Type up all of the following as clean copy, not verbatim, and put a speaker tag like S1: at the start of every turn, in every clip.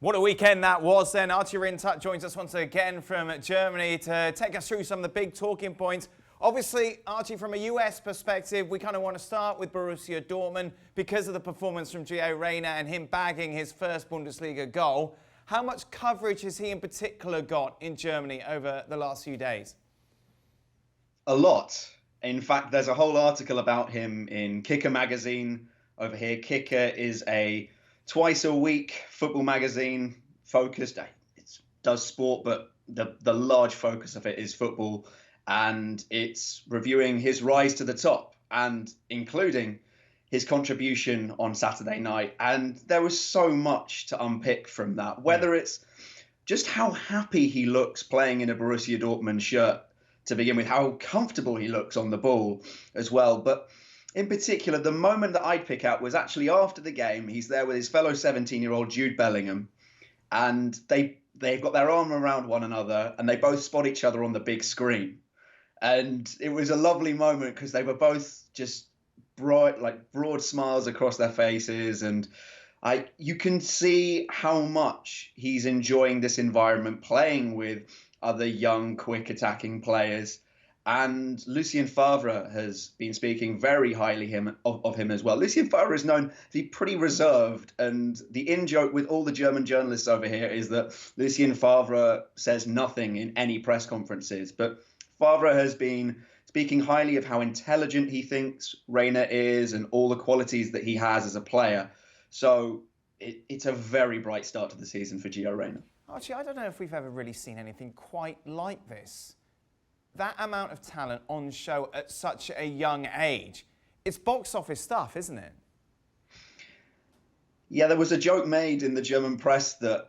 S1: What a weekend that was then. Archie Rhind-Tutt joins us once again from Germany to take us through some of the big talking points. Obviously, Archie, from a US perspective, we kind of want to start with Borussia Dortmund because of the performance from Gio Reyna and him bagging his first Bundesliga goal. How much coverage has he in particular got in Germany over the last few days?
S2: A lot. In fact, there's a whole article about him in Kicker magazine over here. Kicker is a twice-a-week football magazine focused. It does sport, but the large focus of it is football. And it's reviewing his rise to the top and including his contribution on Saturday night. And there was so much to unpick from that, whether it's just how happy he looks playing in a Borussia Dortmund shirt to begin with, how comfortable he looks on the ball as well. But in particular, the moment that I'd pick out was actually after the game. He's there with his fellow 17-year-old Jude Bellingham, and they've got their arm around one another, and they both spot each other on the big screen. And it was a lovely moment because they were both just bright, like broad smiles across their faces, and you can see how much he's enjoying this environment, playing with other young, quick attacking players. And Lucien Favre has been speaking very highly of him as well. Lucien Favre is known to be pretty reserved, and the in-joke with all the German journalists over here is that Lucien Favre says nothing in any press conferences. But Favre has been speaking highly of how intelligent he thinks Reyna is and all the qualities that he has as a player. So it's a very bright start to the season for Gio Reyna.
S1: Archie, I don't know if we've ever really seen anything quite like this. That amount of talent on show at such a young age. It's box office stuff, isn't it?
S2: Yeah, there was a joke made in the German press that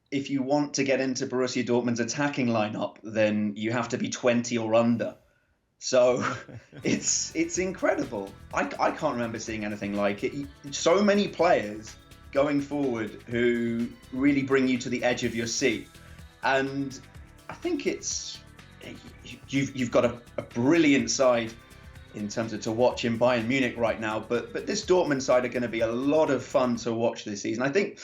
S2: if you want to get into Borussia Dortmund's attacking lineup, then you have to be 20 or under. So it's incredible. I can't remember seeing anything like it. So many players going forward who really bring you to the edge of your seat. And I think you've got a brilliant side in terms of to watch in Bayern Munich right now, but this Dortmund side are going to be a lot of fun to watch this season. I think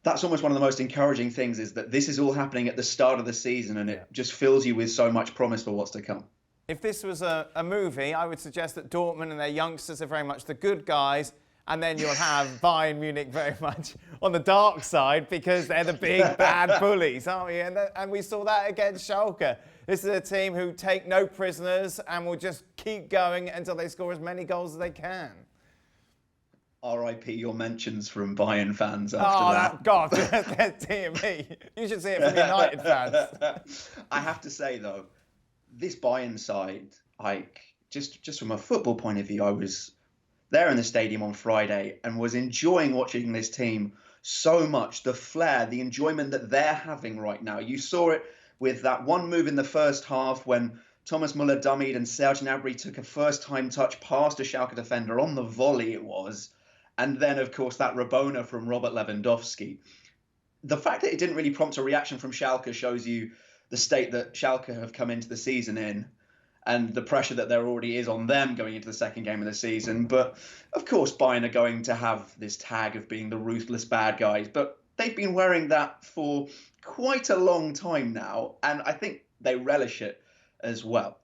S2: that's almost one of the most encouraging things, is that this is all happening at the start of the season, and it just fills you with so much promise for what's to come.
S1: If this was a movie, I would suggest that Dortmund and their youngsters are very much the good guys, and then you'll have Bayern Munich very much on the dark side because they're the big bad bullies, aren't we? And we saw that against Schalke. This is a team who take no prisoners and will just keep going until they score as many goals as they can.
S2: R.I.P. your mentions from Bayern fans after that.
S1: God, dear me. You should see it from United fans.
S2: I have to say, though, this Bayern side, just from a football point of view, I was there in the stadium on Friday and was enjoying watching this team so much. The flair, the enjoyment that they're having right now. You saw it with that one move in the first half when Thomas Müller-Dummied and Serge Gnabry took a first-time touch past a Schalke defender on the volley it was. And then, of course, that Rabona from Robert Lewandowski. The fact that it didn't really prompt a reaction from Schalke shows you the state that Schalke have come into the season in, and the pressure that there already is on them going into the second game of the season. But, of course, Bayern are going to have this tag of being the ruthless bad guys. But they've been wearing that for quite a long time now, and I think they relish it as well.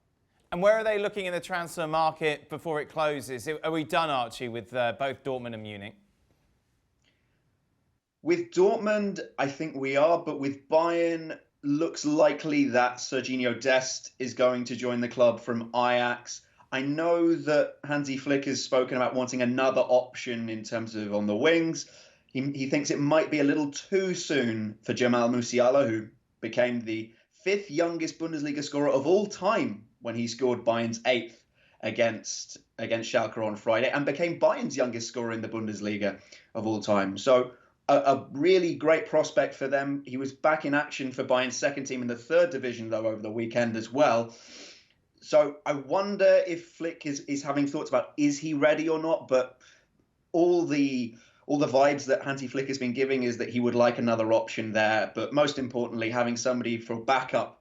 S1: And where are they looking in the transfer market before it closes? Are we done, Archie, with both Dortmund and Munich?
S2: With Dortmund, I think we are, but with Bayern, looks likely that Sergiño Dest is going to join the club from Ajax. I know that Hansi Flick has spoken about wanting another option in terms of on the wings. He thinks it might be a little too soon for Jamal Musiala, who became the 5th youngest Bundesliga scorer of all time when he scored Bayern's 8th against Schalke on Friday, and became Bayern's youngest scorer in the Bundesliga of all time. So a really great prospect for them. He was back in action for Bayern's second team in the 3rd division, though, over the weekend as well. So I wonder if Flick is having thoughts about, is he ready or not? But all the vibes that Hansi Flick has been giving is that he would like another option there. But most importantly, having somebody for backup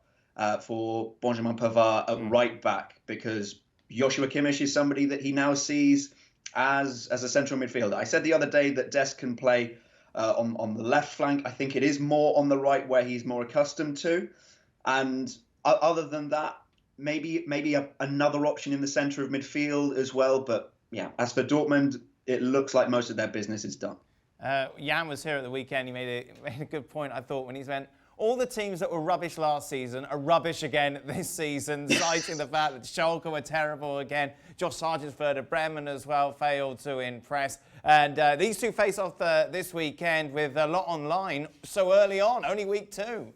S2: for Benjamin Pavard at right back, because Joshua Kimmich is somebody that he now sees as a central midfielder. I said the other day that Dest can play on the left flank. I think it is more on the right where he's more accustomed to. And other than that, maybe another option in the centre of midfield as well. But yeah, as for Dortmund, it looks like most of their business is done.
S1: Jan was here at the weekend. He made a good point, I thought, when he went, all the teams that were rubbish last season are rubbish again this season, citing the fact that Schalke were terrible again. Josh Sargent's Werder Bremen as well failed to impress. And these two face off this weekend with a lot online so early on, only week 2.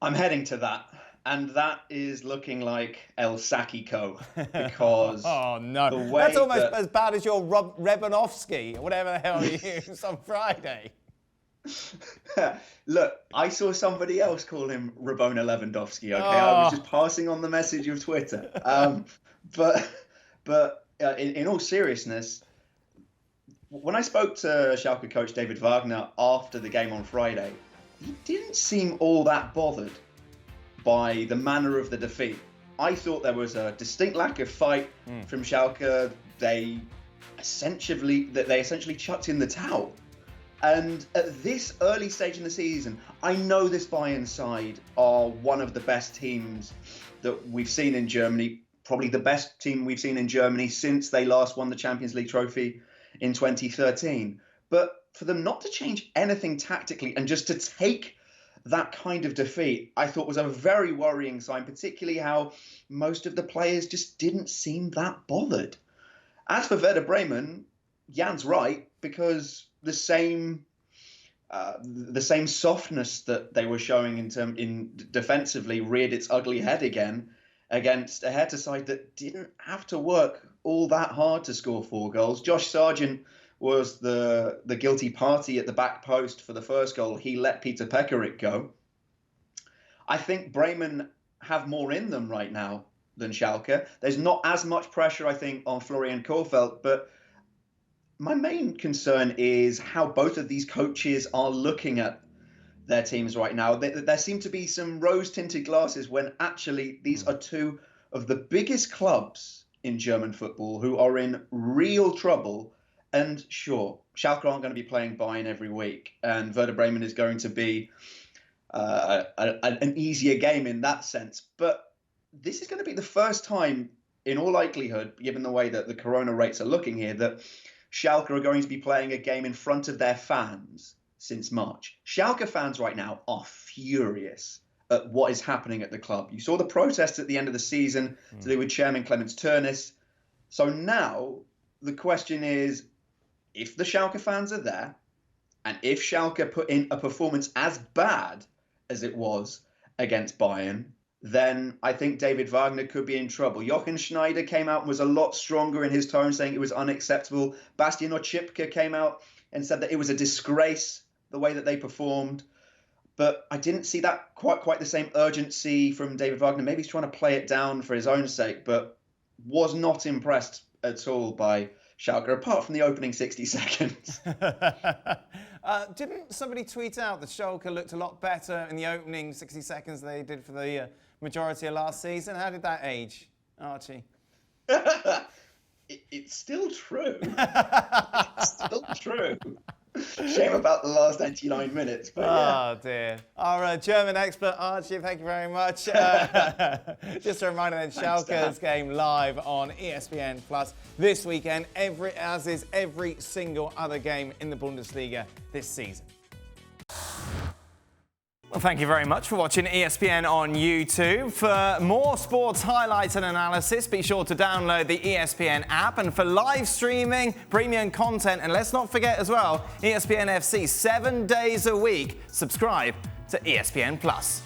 S2: I'm heading to that. And that is looking like El Sakiko, because
S1: oh no, that's almost as bad as your Rebanovsky, or whatever the hell you used on Friday.
S2: Look, I saw somebody else call him Rabona Lewandowski. Okay, I was just passing on the message of Twitter. But in all seriousness, when I spoke to Schalke coach David Wagner after the game on Friday, he didn't seem all that bothered by the manner of the defeat. I thought there was a distinct lack of fight from Schalke. They essentially chucked in the towel. And at this early stage in the season, I know this Bayern side are one of the best teams that we've seen in Germany, probably the best team we've seen in Germany since they last won the Champions League trophy in 2013. But for them not to change anything tactically and just to take that kind of defeat, I thought was a very worrying sign, particularly how most of the players just didn't seem that bothered. As for Werder Bremen, Jan's right, because the same softness that they were showing in defensively reared its ugly head again against a Hertha side that didn't have to work all that hard to score 4 goals. Josh Sargent was the guilty party at the back post for the first goal. He let Peter Pekarik go. I think Bremen have more in them right now than Schalke. There's not as much pressure, I think, on Florian Kohfeldt, but my main concern is how both of these coaches are looking at their teams right now. There seem to be some rose-tinted glasses when actually these are two of the biggest clubs in German football who are in real trouble. And sure, Schalke aren't going to be playing Bayern every week, and Werder Bremen is going to be an easier game in that sense. But this is going to be the first time, in all likelihood, given the way that the corona rates are looking here, that Schalke are going to be playing a game in front of their fans since March. Schalke fans right now are furious at what is happening at the club. You saw the protests at the end of the season to do with Chairman Clemens Tönnies. So now the question is, if the Schalke fans are there, and if Schalke put in a performance as bad as it was against Bayern, then I think David Wagner could be in trouble. Jochen Schneider came out and was a lot stronger in his tone, saying it was unacceptable. Bastian Oczipka came out and said that it was a disgrace, the way that they performed. But I didn't see that quite the same urgency from David Wagner. Maybe he's trying to play it down for his own sake, but was not impressed at all by Schalke, apart from the opening 60 seconds.
S1: Didn't somebody tweet out that Schalke looked a lot better in the opening 60 seconds than they did for the majority of last season? How did that age, Archie?
S2: It's still true. It's still true. Shame about the last 99 minutes. But yeah.
S1: Oh, dear. Our German expert, Archie, thank you very much. Just a reminder that Schalke's game live on ESPN Plus this weekend, as is every single other game in the Bundesliga this season. Well, thank you very much for watching ESPN on YouTube. For more sports highlights and analysis, be sure to download the ESPN app. And for live streaming, premium content, and let's not forget as well, ESPN FC 7 days a week, subscribe to ESPN Plus.